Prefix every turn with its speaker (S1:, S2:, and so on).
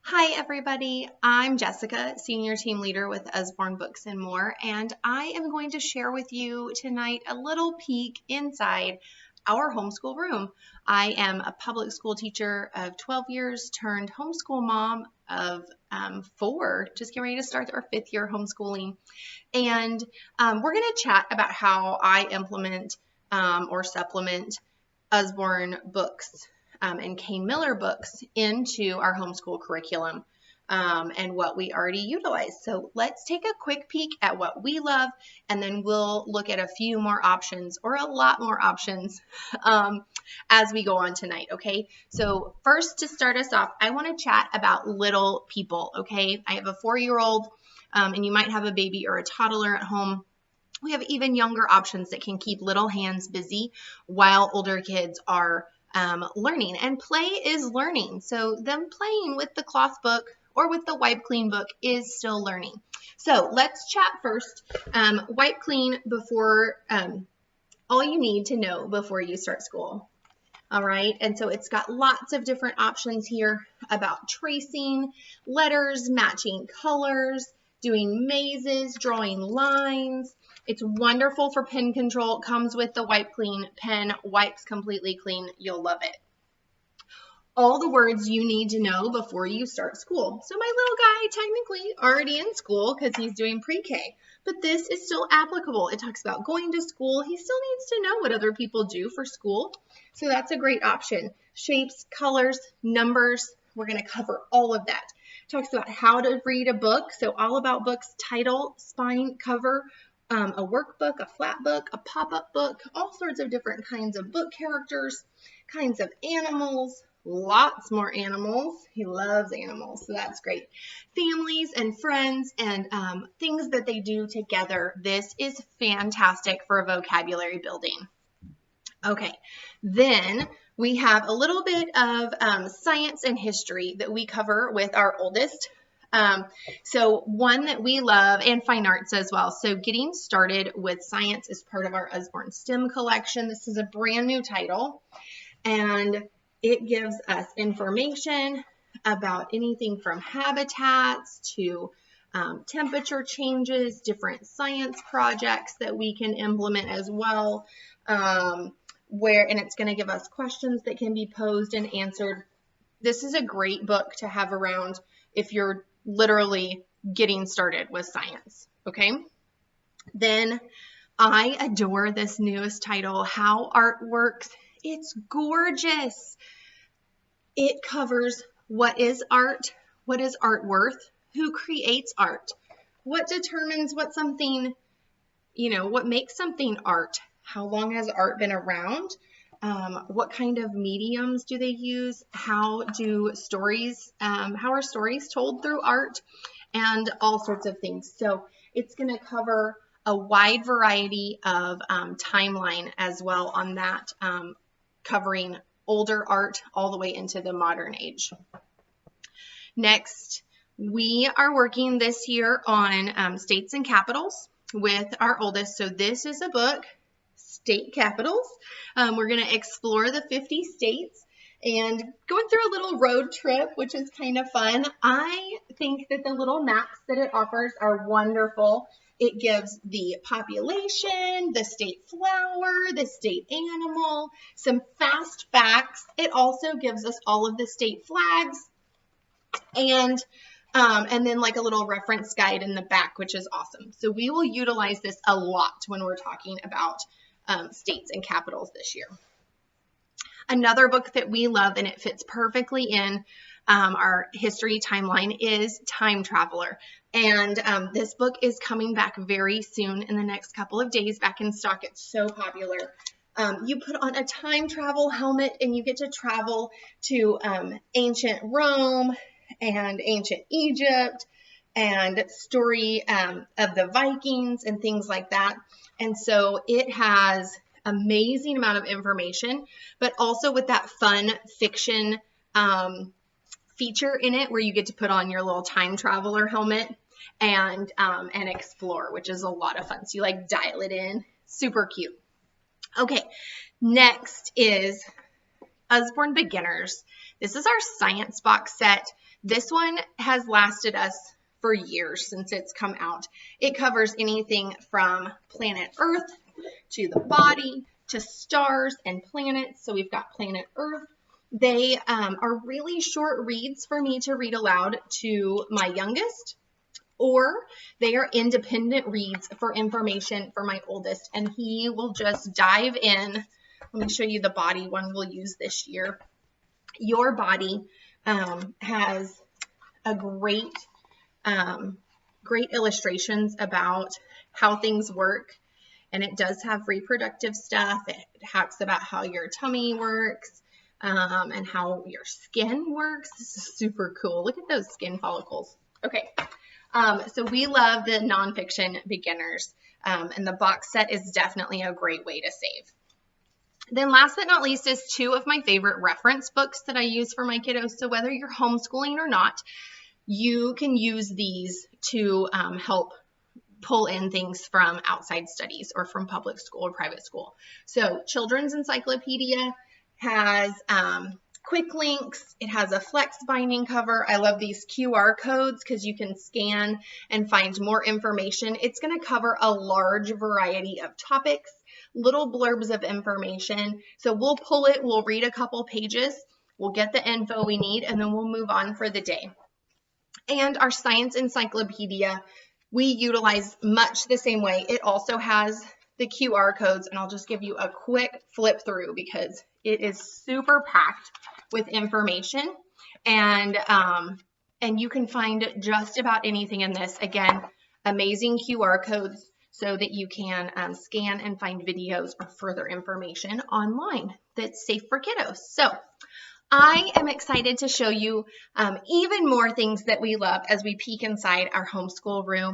S1: Hi everybody, I'm Jessica, Senior Team Leader with Borne Books and More, and I am going to share with you tonight a little peek inside our homeschool room. I am a public school teacher of 12 years turned homeschool mom of 4, just getting ready to start our 5th year homeschooling. And we're going to chat about how I implement or supplement Usborne books and Kane Miller books into our homeschool curriculum and what we already utilize. So let's take a quick peek at what we love, and then we'll look at a few more options or a lot more options as we go on tonight, okay? So first, to start us off, I want to chat about little people, okay? I have a 4-year-old, and you might have a baby or a toddler at home. We have even younger options that can keep little hands busy while older kids are learning, and play is learning. So them playing with the cloth book or with the wipe clean book is still learning. So let's chat first. Wipe clean before all you need to know before you start school. All right, and so it's got lots of different options here about tracing, letters, matching colors, doing mazes, drawing lines. It's wonderful for pen control. It comes with the Wipe Clean pen, wipes completely clean. You'll love it. All the words you need to know before you start school. So my little guy technically already in school because he's doing pre-K, but this is still applicable. It talks about going to school. He still needs to know what other people do for school. So that's a great option. Shapes, colors, numbers. We're going to cover all of that. It talks about how to read a book. So all about books, title, spine, cover, a workbook, a flat book, a pop-up book, all sorts of different kinds of book characters, kinds of animals, lots more animals. He loves animals, so that's great. Families and friends and things that they do together. This is fantastic for vocabulary building. Okay, then we have a little bit of science and history that we cover with our oldest. So one that we love, and fine arts as well. So getting started with science is part of our Usborne STEM collection. This is a brand new title, and it gives us information about anything from habitats to temperature changes, different science projects that we can implement as well, and it's going to give us questions that can be posed and answered. This is a great book to have around if you're literally getting started with science, okay? Then I adore this newest title, How Art Works. It's gorgeous. It covers what is art, what is art worth, who creates art, what determines what something, what makes something art, how long has art been around, what kind of mediums do they use, how are stories told through art, and all sorts of things. So it's going to cover a wide variety of timeline as well on that, covering older art all the way into the modern age. Next, we are working this year on states and capitals with our oldest. So this is a book, State Capitals. We're going to explore the 50 states and going through a little road trip, which is kind of fun. I think that the little maps that it offers are wonderful. It gives the population, the state flower, the state animal, some fast facts. It also gives us all of the state flags and then like a little reference guide in the back, which is awesome. So we will utilize this a lot when we're talking about states and capitals this year. Another book that we love, and it fits perfectly in our history timeline, is Time Traveler. And this book is coming back very soon in the next couple of days, back in stock. It's so popular. You put on a time travel helmet and you get to travel to ancient Rome and ancient Egypt and story of the Vikings and things like that. And so it has amazing amount of information, but also with that fun fiction feature in it where you get to put on your little time traveler helmet and explore, which is a lot of fun. So you like dial it in, super cute. Okay, next is Usborne Beginners. This is our science box set. This one has lasted us for years since it's come out. It covers anything from planet Earth to the body to stars and planets. So we've got planet Earth. They are really short reads for me to read aloud to my youngest, or they are independent reads for information for my oldest, and he will just dive in. Let me show you the body one we'll use this year. Your body has a great illustrations about how things work, and it does have reproductive stuff. It talks about how your tummy works and how your skin works. This is super cool. Look at those skin follicles. Okay. So we love the nonfiction beginners, and the box set is definitely a great way to save. Then last but not least is two of my favorite reference books that I use for my kiddos. So whether you're homeschooling or not, you can use these to help pull in things from outside studies or from public school or private school. So Children's Encyclopedia has quick links. It has a flex binding cover. I love these QR codes because you can scan and find more information. It's going to cover a large variety of topics, little blurbs of information. So we'll pull it, we'll read a couple pages, we'll get the info we need, and then we'll move on for the day. And our science encyclopedia, we utilize much the same way. It also has the QR codes, and I'll just give you a quick flip through because it is super packed with information, and you can find just about anything in this. Again, amazing QR codes so that you can scan and find videos or further information online that's safe for kiddos. So I am excited to show you even more things that we love as we peek inside our homeschool room.